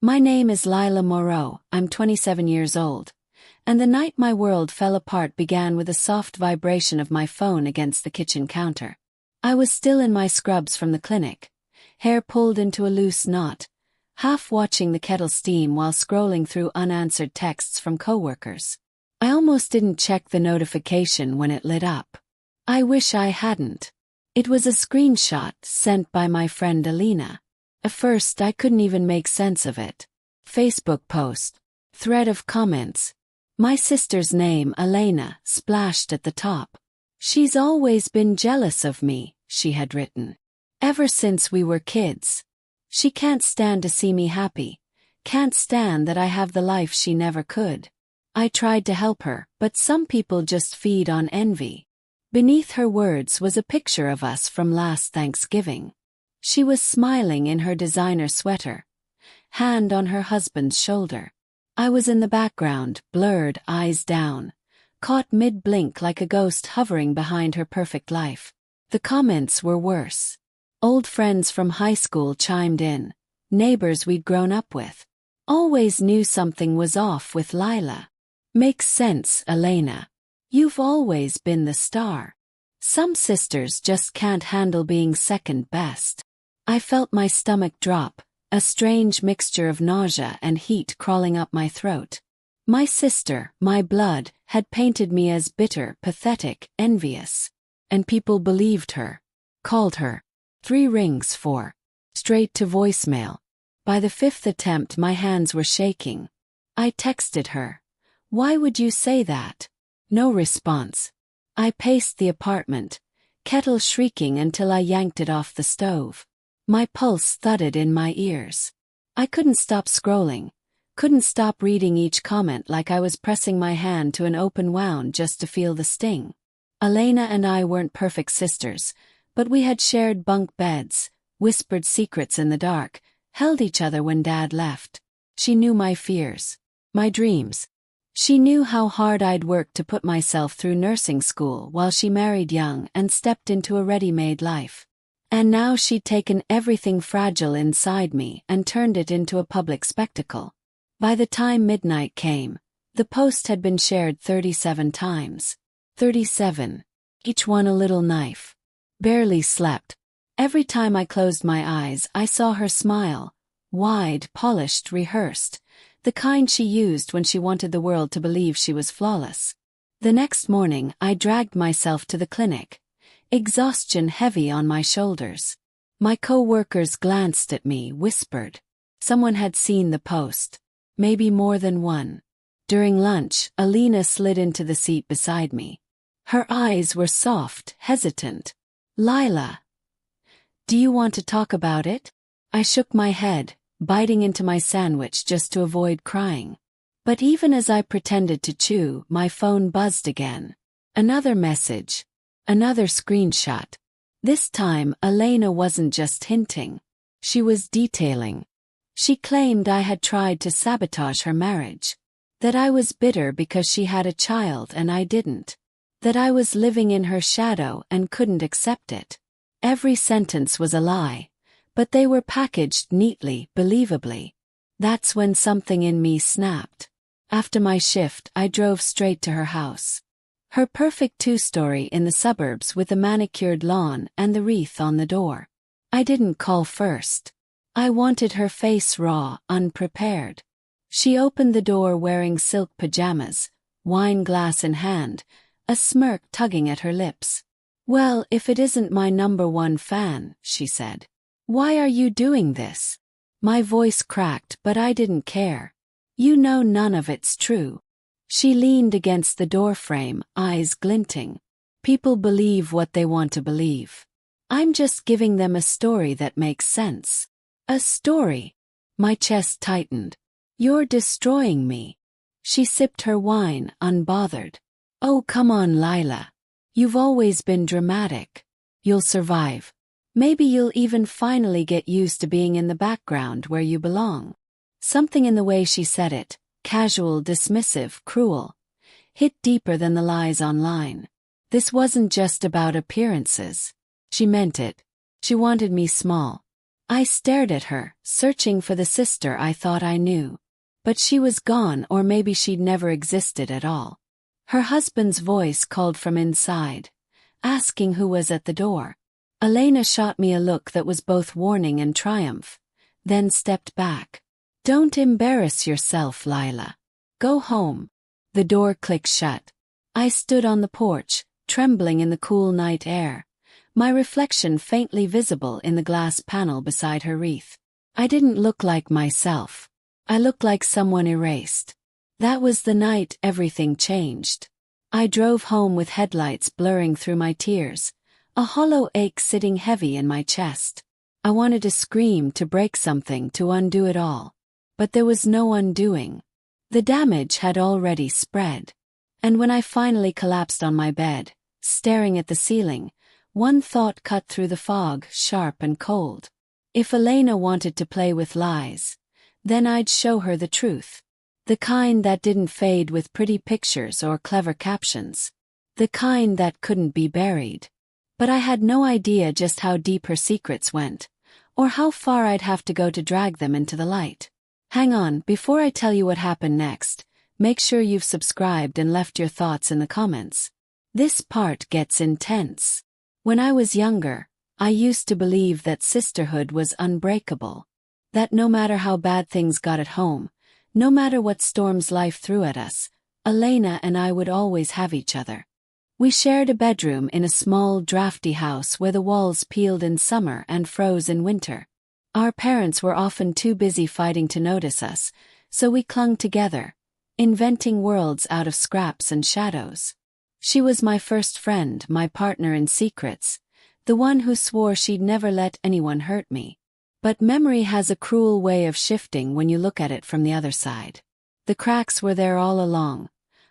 My name is Lila Moreau, I'm 27 years old. And the night my world fell apart began with a soft vibration of my phone against the kitchen counter. I was still in my scrubs from the clinic, hair pulled into a loose knot, half watching the kettle steam while scrolling through unanswered texts from coworkers. I almost didn't check the notification when it lit up. I wish I hadn't. It was a screenshot sent by my friend Elena. At first I couldn't even make sense of it. Facebook post. Thread of comments. My sister's name, Elena, splashed at the top. She's always been jealous of me, she had written. Ever since we were kids. She can't stand to see me happy. Can't stand that I have the life she never could. I tried to help her, but some people just feed on envy. Beneath her words was a picture of us from last Thanksgiving. She was smiling in her designer sweater, hand on her husband's shoulder. I was in the background, blurred, eyes down, caught mid-blink like a ghost hovering behind her perfect life. The comments were worse. Old friends from high school chimed in, neighbors we'd grown up with. Always knew something was off with Lila. Makes sense, Elena. You've always been the star. Some sisters just can't handle being second best. I felt my stomach drop, a strange mixture of nausea and heat crawling up my throat. My sister, my blood, had painted me as bitter, pathetic, envious. And people believed her. Called her. 3 rings, 4. Straight to voicemail. By the 5th attempt my hands were shaking. I texted her. Why would you say that? No response. I paced the apartment, kettle shrieking until I yanked it off the stove. My pulse thudded in my ears. I couldn't stop scrolling, couldn't stop reading each comment like I was pressing my hand to an open wound just to feel the sting. Elena and I weren't perfect sisters, but we had shared bunk beds, whispered secrets in the dark, held each other when Dad left. She knew my fears, my dreams. She knew how hard I'd worked to put myself through nursing school while she married young and stepped into a ready-made life. And now she'd taken everything fragile inside me and turned it into a public spectacle. By the time midnight came, the post had been shared 37 times. 37. Each one a little knife. Barely slept. Every time I closed my eyes, I saw her smile. Wide, polished, rehearsed. The kind she used when she wanted the world to believe she was flawless. The next morning, I dragged myself to the clinic, exhaustion heavy on my shoulders. My co-workers glanced at me, whispered. Someone had seen the post. Maybe more than one. During lunch, Elena slid into the seat beside me. Her eyes were soft, hesitant. Lila. Do you want to talk about it? I shook my head, biting into my sandwich just to avoid crying. But even as I pretended to chew, my phone buzzed again. Another message. Another screenshot. This time, Elena wasn't just hinting. She was detailing. She claimed I had tried to sabotage her marriage. That I was bitter because she had a child and I didn't. That I was living in her shadow and couldn't accept it. Every sentence was a lie, but they were packaged neatly, believably. That's when something in me snapped. After my shift, I drove straight to her house. Her perfect 2-story in the suburbs with a manicured lawn and the wreath on the door. I didn't call first. I wanted her face raw, unprepared. She opened the door wearing silk pajamas, wine glass in hand, a smirk tugging at her lips. Well, if it isn't my #1 fan, she said. Why are you doing this? My voice cracked, but I didn't care. You know none of it's true. She leaned against the doorframe, eyes glinting. People believe what they want to believe. I'm just giving them a story that makes sense. A story. My chest tightened. You're destroying me. She sipped her wine, unbothered. Oh, come on, Lila. You've always been dramatic. You'll survive. Maybe you'll even finally get used to being in the background where you belong. Something in the way she said it, casual, dismissive, cruel, hit deeper than the lies online. This wasn't just about appearances. She meant it. She wanted me small. I stared at her, searching for the sister I thought I knew. But she was gone, or maybe she'd never existed at all. Her husband's voice called from inside, asking who was at the door. Elena shot me a look that was both warning and triumph, then stepped back. "Don't embarrass yourself, Lila. Go home." The door clicked shut. I stood on the porch, trembling in the cool night air, my reflection faintly visible in the glass panel beside her wreath. I didn't look like myself. I looked like someone erased. That was the night everything changed. I drove home with headlights blurring through my tears, a hollow ache sitting heavy in my chest. I wanted to scream, to break something, to undo it all. But there was no undoing. The damage had already spread. And when I finally collapsed on my bed, staring at the ceiling, one thought cut through the fog, sharp and cold. If Elena wanted to play with lies, then I'd show her the truth. The kind that didn't fade with pretty pictures or clever captions. The kind that couldn't be buried. But I had no idea just how deep her secrets went, or how far I'd have to go to drag them into the light. Hang on, before I tell you what happened next, make sure you've subscribed and left your thoughts in the comments. This part gets intense. When I was younger, I used to believe that sisterhood was unbreakable. That no matter how bad things got at home, no matter what storms life threw at us, Elena and I would always have each other. We shared a bedroom in a small, drafty house where the walls peeled in summer and froze in winter. Our parents were often too busy fighting to notice us, so we clung together, inventing worlds out of scraps and shadows. She was my first friend, my partner in secrets, the one who swore she'd never let anyone hurt me. But memory has a cruel way of shifting when you look at it from the other side. The cracks were there all along.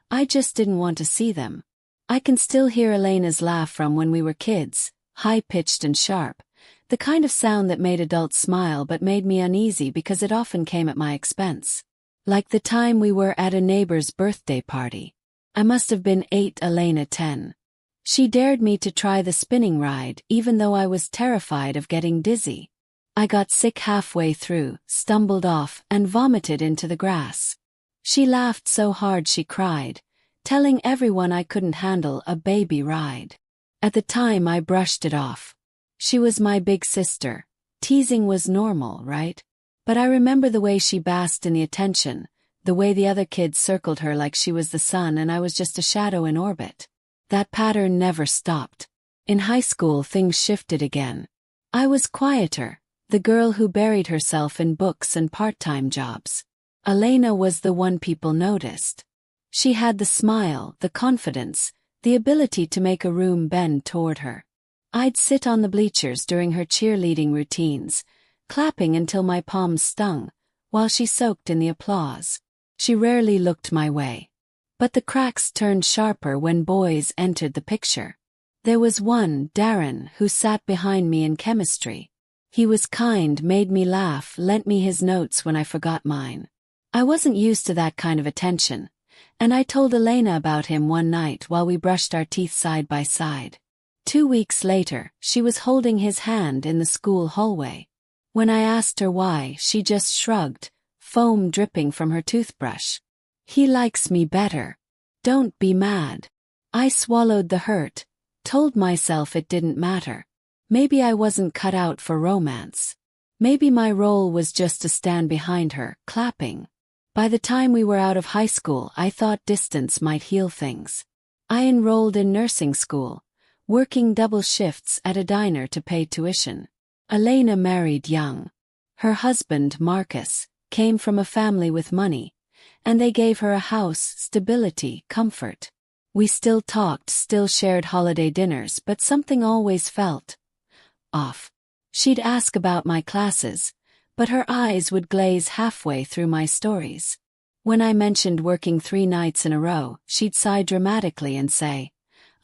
I just didn't want to see them. I can still hear Elena's laugh from when we were kids, high-pitched and sharp, the kind of sound that made adults smile but made me uneasy because it often came at my expense. Like the time we were at a neighbor's birthday party. I must have been 8, Elena 10. She dared me to try the spinning ride even though I was terrified of getting dizzy. I got sick halfway through, stumbled off, and vomited into the grass. She laughed so hard she cried, telling everyone I couldn't handle a baby ride. At the time I brushed it off. She was my big sister. Teasing was normal, right? But I remember the way she basked in the attention, the way the other kids circled her like she was the sun and I was just a shadow in orbit. That pattern never stopped. In high school things shifted again. I was quieter, the girl who buried herself in books and part-time jobs. Elena was the one people noticed. She had the smile, the confidence, the ability to make a room bend toward her. I'd sit on the bleachers during her cheerleading routines, clapping until my palms stung, while she soaked in the applause. She rarely looked my way. But the cracks turned sharper when boys entered the picture. There was one, Darren, who sat behind me in chemistry. He was kind, made me laugh, lent me his notes when I forgot mine. I wasn't used to that kind of attention, and I told Elena about him one night while we brushed our teeth side by side. 2 weeks later, she was holding his hand in the school hallway. When I asked her why, she just shrugged, foam dripping from her toothbrush. "He likes me better. Don't be mad." I swallowed the hurt, told myself it didn't matter. Maybe I wasn't cut out for romance. Maybe my role was just to stand behind her, clapping. By the time we were out of high school, I thought distance might heal things. I enrolled in nursing school, working double shifts at a diner to pay tuition. Elena married young. Her husband, Marcus, came from a family with money, and they gave her a house, stability, comfort. We still talked, still shared holiday dinners, but something always felt off. She'd ask about my classes, but her eyes would glaze halfway through my stories. When I mentioned working 3 nights in a row, she'd sigh dramatically and say,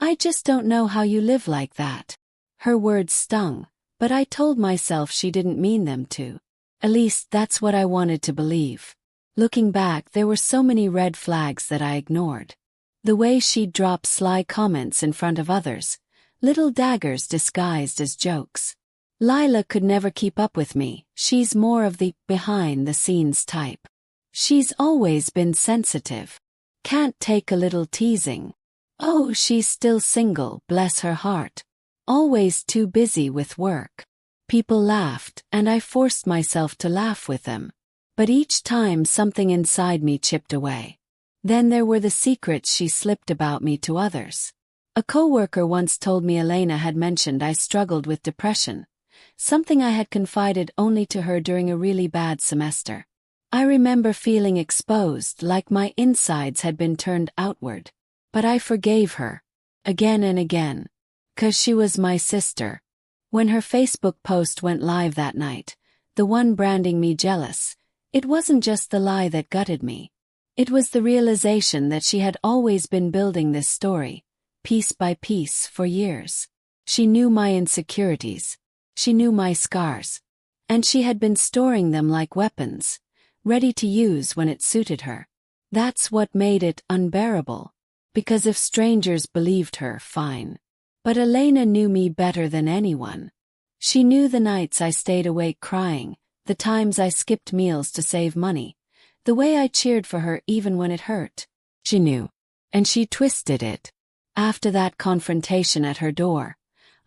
"I just don't know how you live like that." Her words stung, but I told myself she didn't mean them to. At least that's what I wanted to believe. Looking back, there were so many red flags that I ignored. The way she'd drop sly comments in front of others, little daggers disguised as jokes. Lila could never keep up with me. She's more of the behind-the-scenes type. She's always been sensitive. Can't take a little teasing. Oh, she's still single, bless her heart. Always too busy with work. People laughed, and I forced myself to laugh with them. But each time something inside me chipped away. Then there were the secrets she slipped about me to others. A coworker once told me Elena had mentioned I struggled with depression, something I had confided only to her during a really bad semester. I remember feeling exposed, like my insides had been turned outward. But I forgave her, again and again, 'cause she was my sister. When her Facebook post went live that night, the one branding me jealous, it wasn't just the lie that gutted me. It was the realization that she had always been building this story, piece by piece, for years. She knew my insecurities. She knew my scars. And she had been storing them like weapons, ready to use when it suited her. That's what made it unbearable. Because if strangers believed her, fine. But Elena knew me better than anyone. She knew the nights I stayed awake crying, the times I skipped meals to save money, the way I cheered for her even when it hurt. She knew. And she twisted it. After that confrontation at her door,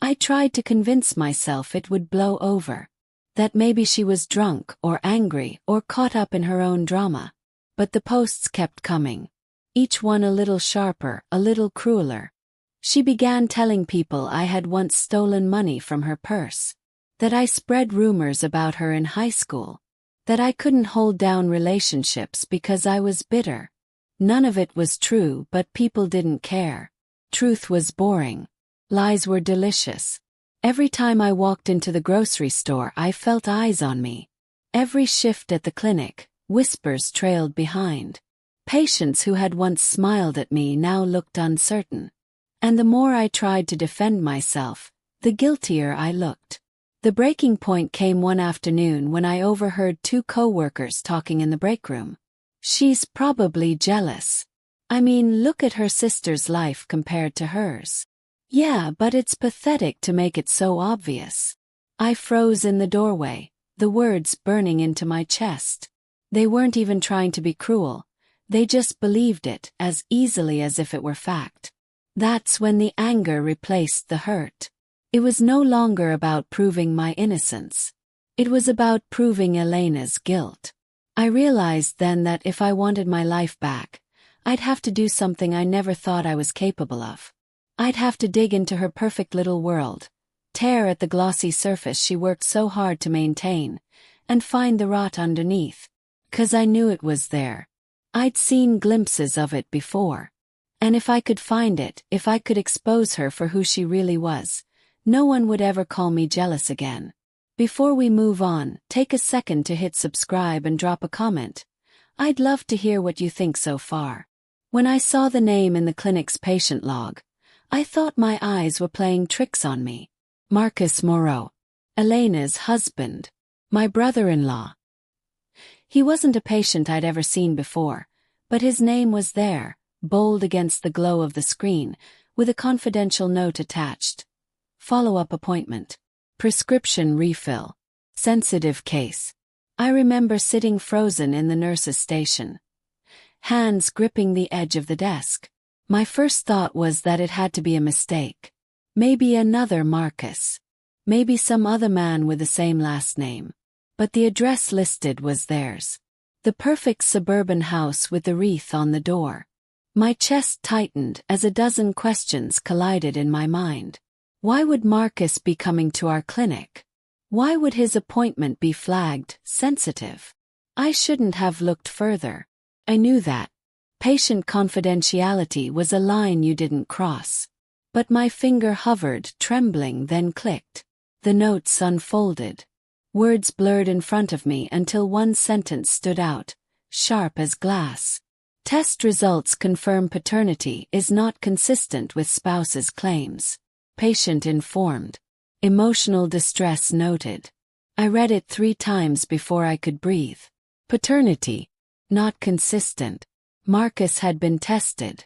I tried to convince myself it would blow over. That maybe she was drunk or angry or caught up in her own drama. But the posts kept coming. Each one a little sharper, a little crueler. She began telling people I had once stolen money from her purse. That I spread rumors about her in high school. That I couldn't hold down relationships because I was bitter. None of it was true, but people didn't care. Truth was boring. Lies were delicious. Every time I walked into the grocery store, I felt eyes on me. Every shift at the clinic, whispers trailed behind. Patients who had once smiled at me now looked uncertain. And the more I tried to defend myself, the guiltier I looked. The breaking point came one afternoon when I overheard two coworkers talking in the break room. She's probably jealous. I mean, look at her sister's life compared to hers. Yeah, but it's pathetic to make it so obvious. I froze in the doorway, the words burning into my chest. They weren't even trying to be cruel. They just believed it as easily as if it were fact. That's when the anger replaced the hurt. It was no longer about proving my innocence. It was about proving Elena's guilt. I realized then that if I wanted my life back, I'd have to do something I never thought I was capable of. I'd have to dig into her perfect little world, tear at the glossy surface she worked so hard to maintain, and find the rot underneath. 'Cause I knew it was there. I'd seen glimpses of it before. And if I could find it, if I could expose her for who she really was, no one would ever call me jealous again. Before we move on, take a second to hit subscribe and drop a comment. I'd love to hear what you think so far. When I saw the name in the clinic's patient log, I thought my eyes were playing tricks on me. Marcus Moreau. Elena's husband. My brother-in-law. He wasn't a patient I'd ever seen before, but his name was there, bold against the glow of the screen, with a confidential note attached. Follow-up appointment. Prescription refill. Sensitive case. I remember sitting frozen in the nurse's station. Hands gripping the edge of the desk. My first thought was that it had to be a mistake. Maybe another Marcus. Maybe some other man with the same last name. But the address listed was theirs. The perfect suburban house with the wreath on the door. My chest tightened as a dozen questions collided in my mind. Why would Marcus be coming to our clinic? Why would his appointment be flagged sensitive? I shouldn't have looked further. I knew that. Patient confidentiality was a line you didn't cross. But my finger hovered, trembling, then clicked. The notes unfolded. Words blurred in front of me until one sentence stood out, sharp as glass. Test results confirm paternity is not consistent with spouse's claims. Patient informed. Emotional distress noted. I read it 3 times before I could breathe. Paternity. Not consistent. Marcus had been tested.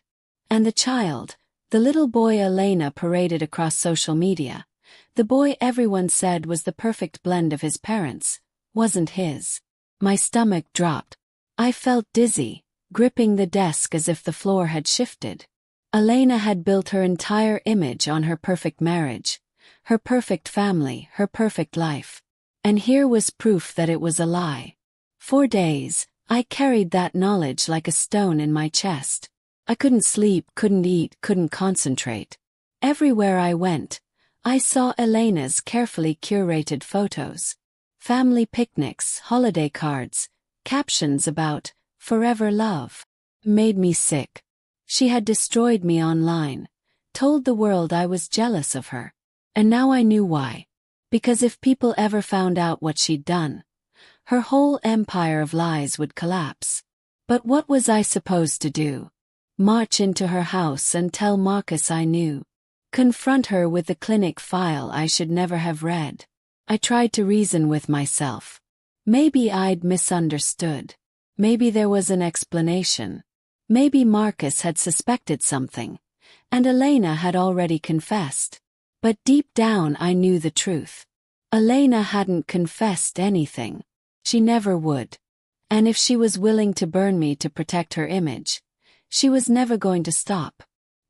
And the child, the little boy Elena paraded across social media, The boy everyone said was the perfect blend of his parents, wasn't his. My stomach dropped. I felt dizzy, gripping the desk as if the floor had shifted. Elena had built her entire image on her perfect marriage, her perfect family, her perfect life. And here was proof that it was a lie. For days, I carried that knowledge like a stone in my chest. I couldn't sleep, couldn't eat, couldn't concentrate. Everywhere I went, I saw Elena's carefully curated photos. Family picnics, holiday cards, captions about forever love. Made me sick. She had destroyed me online, told the world I was jealous of her. And now I knew why. Because if people ever found out what she'd done, her whole empire of lies would collapse. But what was I supposed to do? March into her house and tell Marcus I knew? Confront her with the clinic file I should never have read? I tried to reason with myself. Maybe I'd misunderstood. Maybe there was an explanation. Maybe Marcus had suspected something, and Elena had already confessed. But deep down I knew the truth. Elena hadn't confessed anything. She never would. And if she was willing to burn me to protect her image, she was never going to stop.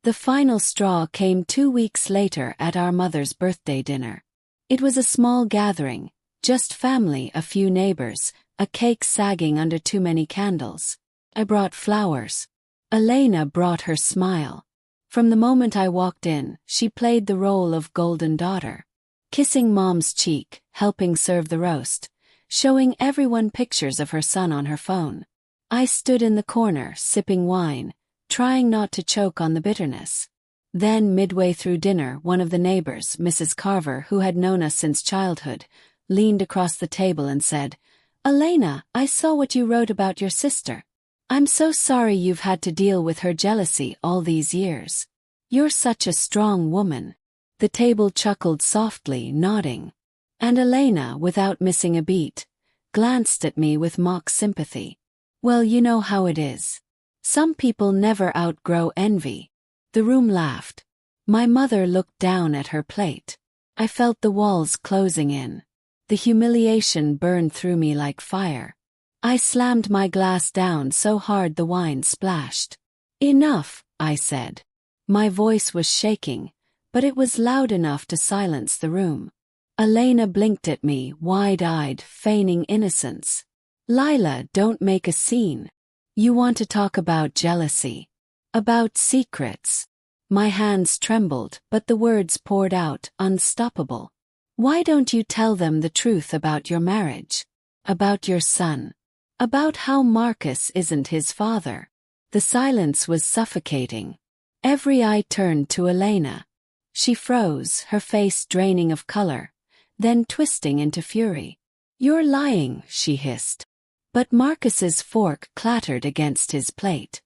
The final straw came 2 weeks later at our mother's birthday dinner. It was a small gathering, just family, a few neighbors, a cake sagging under too many candles. I brought flowers. Elena brought her smile. From the moment I walked in, she played the role of golden daughter. Kissing mom's cheek, helping serve the roast, showing everyone pictures of her son on her phone. I stood in the corner, sipping wine, trying not to choke on the bitterness. Then, midway through dinner, one of the neighbors, Mrs. Carver, who had known us since childhood, leaned across the table and said, "Elena, I saw what you wrote about your sister. I'm so sorry you've had to deal with her jealousy all these years. You're such a strong woman." The table chuckled softly, nodding. And Elena, without missing a beat, glanced at me with mock sympathy. "Well, you know how it is. Some people never outgrow envy." The room laughed. My mother looked down at her plate. I felt the walls closing in. The humiliation burned through me like fire. I slammed my glass down so hard the wine splashed. "Enough," I said. My voice was shaking, but it was loud enough to silence the room. Elena blinked at me, wide-eyed, feigning innocence. "Lila, don't make a scene. You want to talk about jealousy. About secrets." My hands trembled, but the words poured out, unstoppable. "Why don't you tell them the truth about your marriage? About your son? About how Marcus isn't his father?" The silence was suffocating. Every eye turned to Elena. She froze, her face draining of color, then twisting into fury. "You're lying," she hissed. But Marcus's fork clattered against his plate.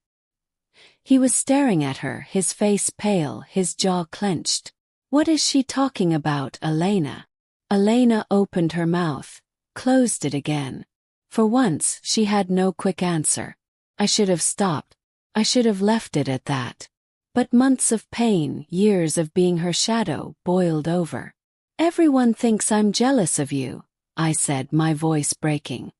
He was staring at her, his face pale, his jaw clenched. "What is she talking about, Elena?" Elena opened her mouth, closed it again. For once, she had no quick answer. I should have stopped. I should have left it at that. But months of pain, years of being her shadow, boiled over. "Everyone thinks I'm jealous of you," I said, my voice breaking.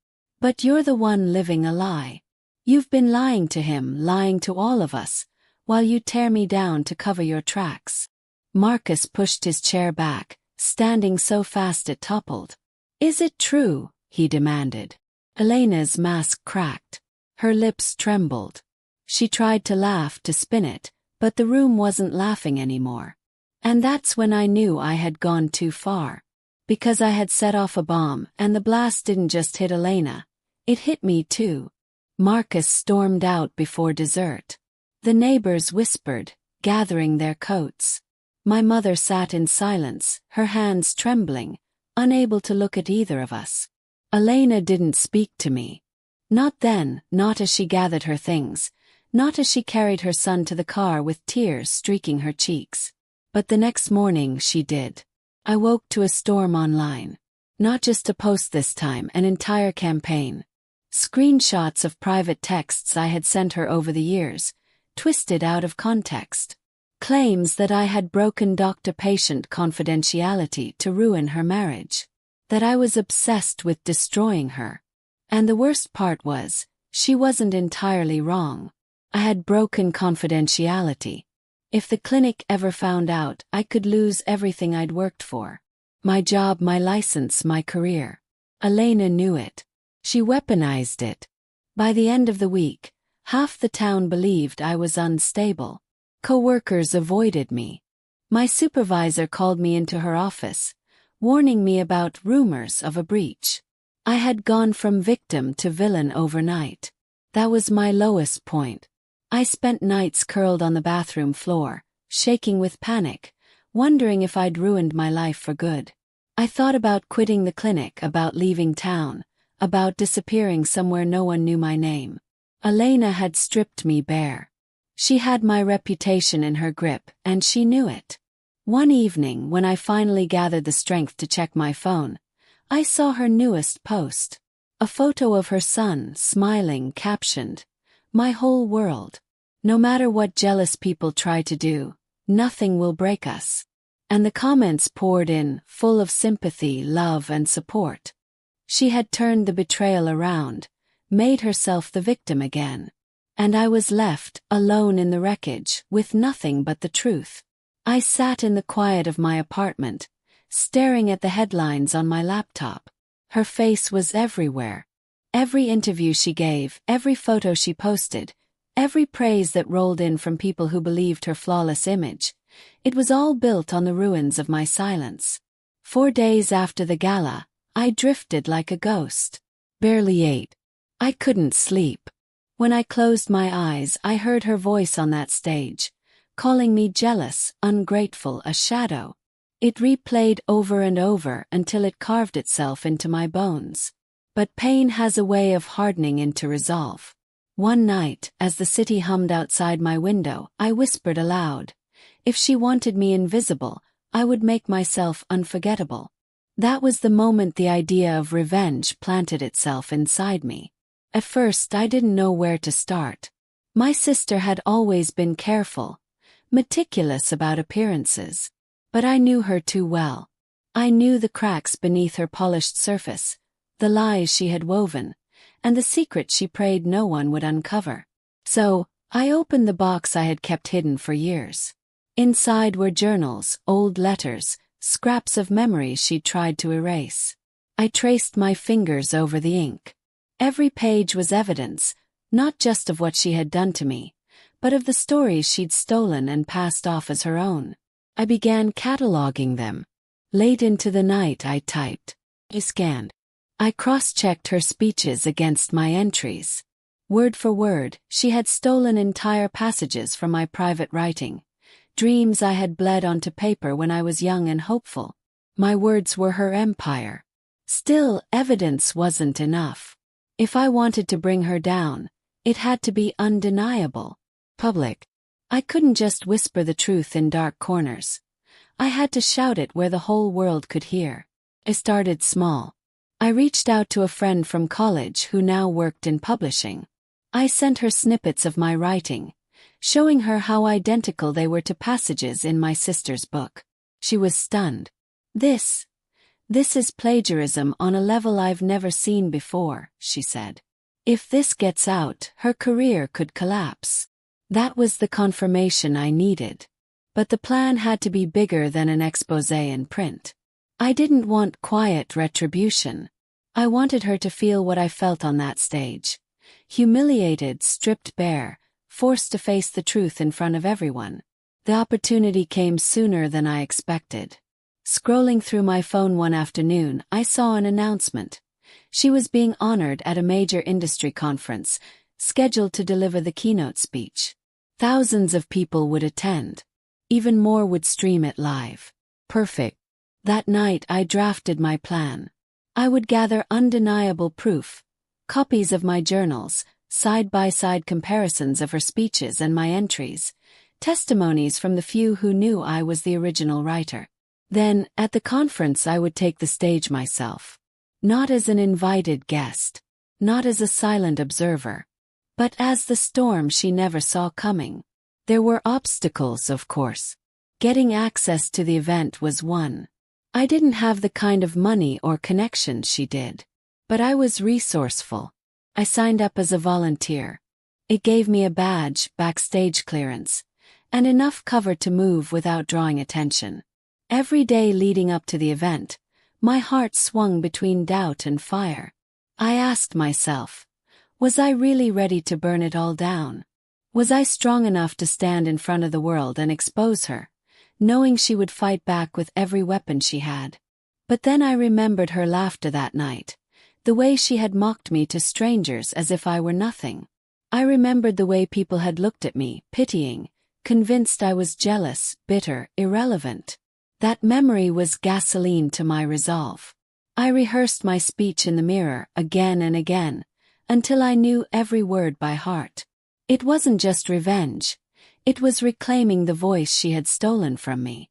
"But you're the one living a lie. You've been lying to him, lying to all of us, while you tear me down to cover your tracks." Marcus pushed his chair back, standing so fast it toppled. "Is it true?" he demanded. Elena's mask cracked. Her lips trembled. She tried to laugh, to spin it, but the room wasn't laughing anymore. And that's when I knew I had gone too far. Because I had set off a bomb, and the blast didn't just hit Elena. It hit me too. Marcus stormed out before dessert. The neighbors whispered, gathering their coats. My mother sat in silence, her hands trembling, unable to look at either of us. Elena didn't speak to me. Not then, not as she gathered her things, not as she carried her son to the car with tears streaking her cheeks. But the next morning she did. I woke to a storm online. Not just a post this time, an entire campaign. Screenshots of private texts I had sent her over the years, twisted out of context. Claims that I had broken doctor-patient confidentiality to ruin her marriage. That I was obsessed with destroying her. And the worst part was, she wasn't entirely wrong. I had broken confidentiality. If the clinic ever found out, I could lose everything I'd worked for. My job, my license, my career. Elena knew it. She weaponized it. By the end of the week, half the town believed I was unstable. Coworkers avoided me. My supervisor called me into her office, warning me about rumors of a breach. I had gone from victim to villain overnight. That was my lowest point. I spent nights curled on the bathroom floor, shaking with panic, wondering if I'd ruined my life for good. I thought about quitting the clinic, about leaving town, about disappearing somewhere no one knew my name. Elena had stripped me bare. She had my reputation in her grip, and she knew it. One evening, when I finally gathered the strength to check my phone, I saw her newest post. A photo of her son, smiling, captioned, "My whole world. No matter what jealous people try to do, nothing will break us." And the comments poured in, full of sympathy, love, and support. She had turned the betrayal around, made herself the victim again. And I was left, alone in the wreckage, with nothing but the truth. I sat in the quiet of my apartment, staring at the headlines on my laptop. Her face was everywhere. Every interview she gave, every photo she posted, every praise that rolled in from people who believed her flawless image, it was all built on the ruins of my silence. 4 days after the gala, I drifted like a ghost. Barely ate. I couldn't sleep. When I closed my eyes, I heard her voice on that stage, calling me jealous, ungrateful, a shadow. It replayed over and over until it carved itself into my bones. But pain has a way of hardening into resolve. One night, as the city hummed outside my window, I whispered aloud, "If she wanted me invisible, I would make myself unforgettable." That was the moment the idea of revenge planted itself inside me. At first, I didn't know where to start. My sister had always been careful, meticulous about appearances. But I knew her too well. I knew the cracks beneath her polished surface, the lies she had woven, and the secret she prayed no one would uncover. So, I opened the box I had kept hidden for years. Inside were journals, old letters, scraps of memories she'd tried to erase. I traced my fingers over the ink. Every page was evidence, not just of what she had done to me, but of the stories she'd stolen and passed off as her own. I began cataloging them. Late into the night I typed. I scanned. I cross-checked her speeches against my entries. Word for word, she had stolen entire passages from my private writing. Dreams I had bled onto paper when I was young and hopeful. My words were her empire. Still, evidence wasn't enough. If I wanted to bring her down, it had to be undeniable. Public. I couldn't just whisper the truth in dark corners. I had to shout it where the whole world could hear. I started small. I reached out to a friend from college who now worked in publishing. I sent her snippets of my writing, showing her how identical they were to passages in my sister's book. She was stunned. This is plagiarism on a level I've never seen before," she said. "If this gets out, her career could collapse." That was the confirmation I needed. But the plan had to be bigger than an exposé in print. I didn't want quiet retribution. I wanted her to feel what I felt on that stage. Humiliated, stripped bare, forced to face the truth in front of everyone. The opportunity came sooner than I expected. Scrolling through my phone one afternoon, I saw an announcement. She was being honored at a major industry conference, scheduled to deliver the keynote speech. Thousands of people would attend. Even more would stream it live. Perfect. That night I drafted my plan. I would gather undeniable proof, copies of my journals, side-by-side comparisons of her speeches and my entries, testimonies from the few who knew I was the original writer. Then, at the conference I would take the stage myself. Not as an invited guest. Not as a silent observer. But as the storm she never saw coming. There were obstacles, of course. Getting access to the event was one. I didn't have the kind of money or connections she did. But I was resourceful. I signed up as a volunteer. It gave me a badge, backstage clearance, and enough cover to move without drawing attention. Every day leading up to the event, my heart swung between doubt and fire. I asked myself, was I really ready to burn it all down? Was I strong enough to stand in front of the world and expose her, knowing she would fight back with every weapon she had? But then I remembered her laughter that night, the way she had mocked me to strangers as if I were nothing. I remembered the way people had looked at me, pitying, convinced I was jealous, bitter, irrelevant. That memory was gasoline to my resolve. I rehearsed my speech in the mirror again and again, until I knew every word by heart. It wasn't just revenge. It was reclaiming the voice she had stolen from me.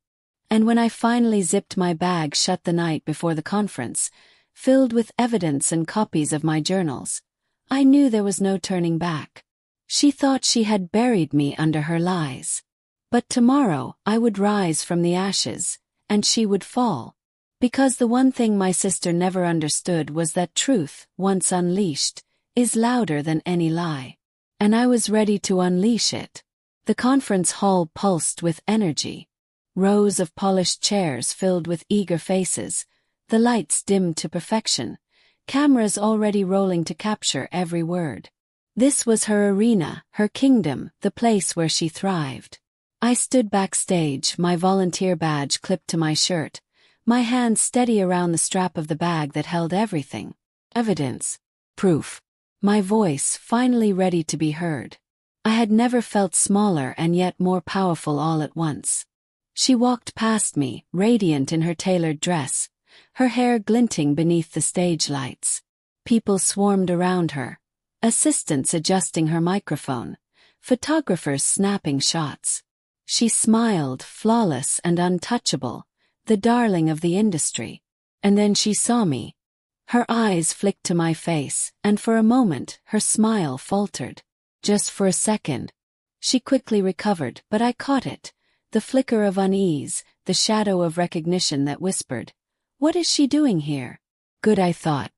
And when I finally zipped my bag shut the night before the conference, filled with evidence and copies of my journals, I knew there was no turning back. She thought she had buried me under her lies. But tomorrow I would rise from the ashes, and she would fall. Because the one thing my sister never understood was that truth, once unleashed, is louder than any lie. And I was ready to unleash it. The conference hall pulsed with energy. Rows of polished chairs filled with eager faces, the lights dimmed to perfection, cameras already rolling to capture every word. This was her arena, her kingdom, the place where she thrived. I stood backstage, my volunteer badge clipped to my shirt, my hand steady around the strap of the bag that held everything. Evidence. Proof. My voice finally ready to be heard. I had never felt smaller and yet more powerful all at once. She walked past me, radiant in her tailored dress, her hair glinting beneath the stage lights. People swarmed around her, assistants adjusting her microphone, photographers snapping shots. She smiled, flawless and untouchable, the darling of the industry. And then she saw me. Her eyes flicked to my face, and for a moment her smile faltered. Just for a second. She quickly recovered, but I caught it, the flicker of unease, the shadow of recognition that whispered, "What is she doing here?" Good, I thought.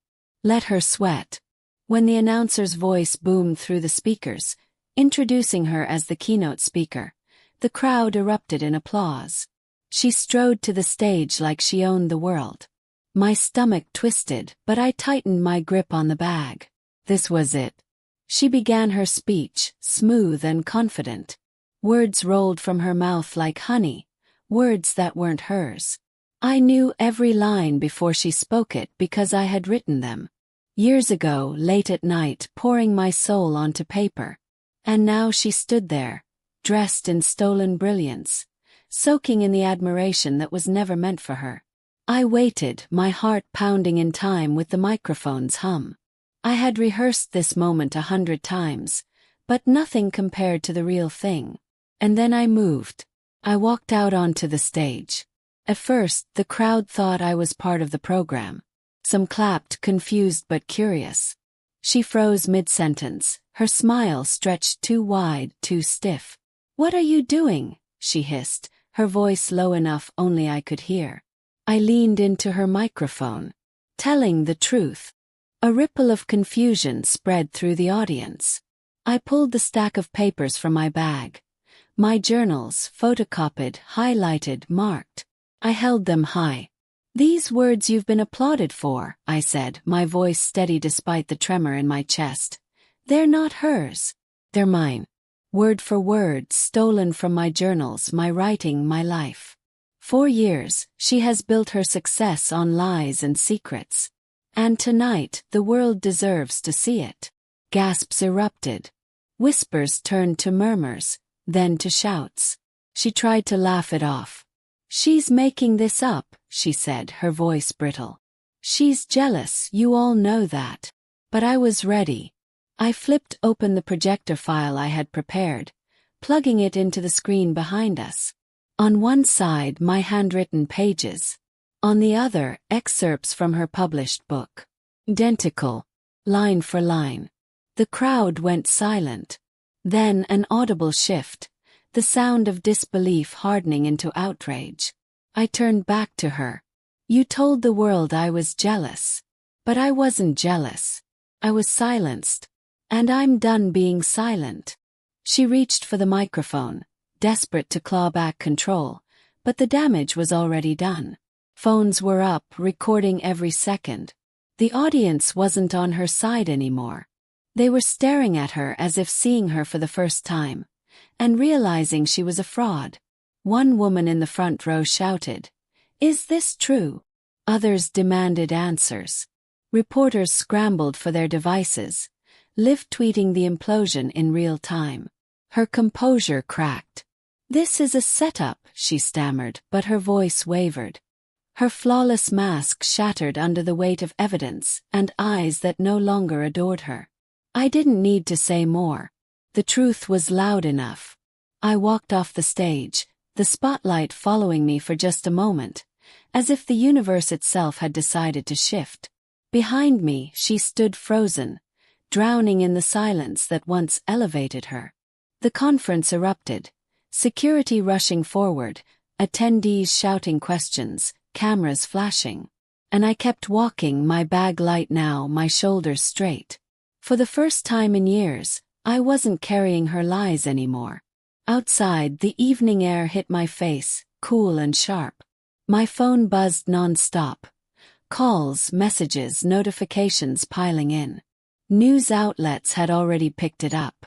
Let her sweat. When the announcer's voice boomed through the speakers, introducing her as the keynote speaker, the crowd erupted in applause. She strode to the stage like she owned the world. My stomach twisted, but I tightened my grip on the bag. This was it. She began her speech, smooth and confident. Words rolled from her mouth like honey, words that weren't hers. I knew every line before she spoke it because I had written them. Years ago, late at night, pouring my soul onto paper. And now she stood there, dressed in stolen brilliance, soaking in the admiration that was never meant for her. I waited, my heart pounding in time with the microphone's hum. I had rehearsed this moment 100 times, but nothing compared to the real thing. And then I moved. I walked out onto the stage. At first, the crowd thought I was part of the program. Some clapped, confused but curious. She froze mid-sentence, her smile stretched too wide, too stiff. "What are you doing?" she hissed, her voice low enough only I could hear. I leaned into her microphone. Telling the truth. A ripple of confusion spread through the audience. I pulled the stack of papers from my bag. My journals, photocopied, highlighted, marked. I held them high. "These words you've been applauded for," I said, my voice steady despite the tremor in my chest. "They're not hers. They're mine. Word for word, stolen from my journals, my writing, my life. 4 years, she has built her success on lies and secrets. And tonight, the world deserves to see it." Gasps erupted. Whispers turned to murmurs, then to shouts. She tried to laugh it off. "She's making this up," she said, her voice brittle. "She's jealous, you all know that." But I was ready. I flipped open the projector file I had prepared, plugging it into the screen behind us. On one side, my handwritten pages. On the other, excerpts from her published book. Identical. Line for line. The crowd went silent. Then an audible shift. the sound of disbelief hardening into outrage. I turned back to her. You told the world I was jealous. But I wasn't jealous. I was silenced. And I'm done being silent. She reached for the microphone, desperate to claw back control, but the damage was already done. Phones were up, recording every second. The audience wasn't on her side anymore. They were staring at her as if seeing her for the first time, and realizing she was a fraud. One woman in the front row shouted, "Is this true?" Others demanded answers. Reporters scrambled for their devices, live tweeting the implosion in real time. Her composure cracked. "This is a setup," she stammered, but her voice wavered. Her flawless mask shattered under the weight of evidence and eyes that no longer adored her. I didn't need to say more. The truth was loud enough. I walked off the stage, the spotlight following me for just a moment, as if the universe itself had decided to shift. Behind me, she stood frozen, drowning in the silence that once elevated her. The conference erupted, security rushing forward, attendees shouting questions, cameras flashing. And I kept walking, my bag light now, my shoulders straight. For the first time in years, I wasn't carrying her lies anymore. Outside, the evening air hit my face, cool and sharp. My phone buzzed non-stop. Calls, messages, notifications piling in. News outlets had already picked it up.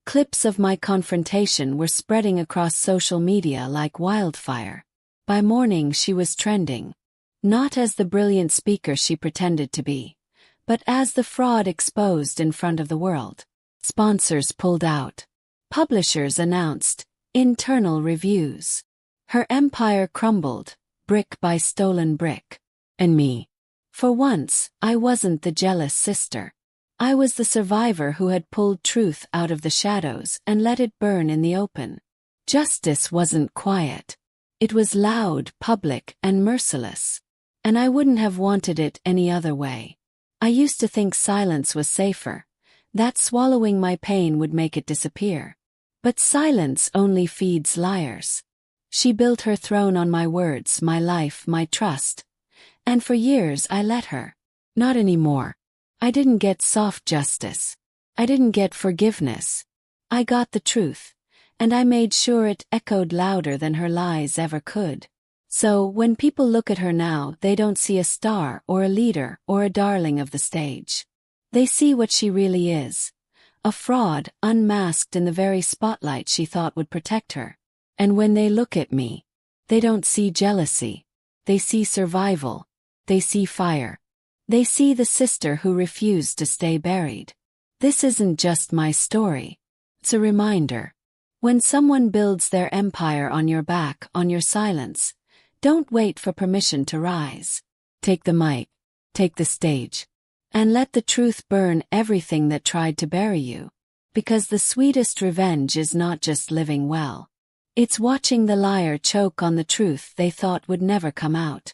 Clips of my confrontation were spreading across social media like wildfire. By morning she was trending. Not as the brilliant speaker she pretended to be, but as the fraud exposed in front of the world. Sponsors pulled out. Publishers announced internal reviews. Her empire crumbled, brick by stolen brick. And me. For once, I wasn't the jealous sister. I was the survivor who had pulled truth out of the shadows and let it burn in the open. Justice wasn't quiet. It was loud, public, and merciless. And I wouldn't have wanted it any other way. I used to think silence was safer, that swallowing my pain would make it disappear. But silence only feeds liars. She built her throne on my words, my life, my trust. And for years I let her. Not anymore. I didn't get soft justice. I didn't get forgiveness. I got the truth, and I made sure it echoed louder than her lies ever could. So when people look at her now, they don't see a star or a leader or a darling of the stage. They see what she really is. A fraud, unmasked in the very spotlight she thought would protect her. And when they look at me, they don't see jealousy. They see survival. They see fire. They see the sister who refused to stay buried. This isn't just my story. It's a reminder. When someone builds their empire on your back, on your silence, don't wait for permission to rise. Take the mic. Take the stage. And let the truth burn everything that tried to bury you. Because the sweetest revenge is not just living well. It's watching the liar choke on the truth they thought would never come out.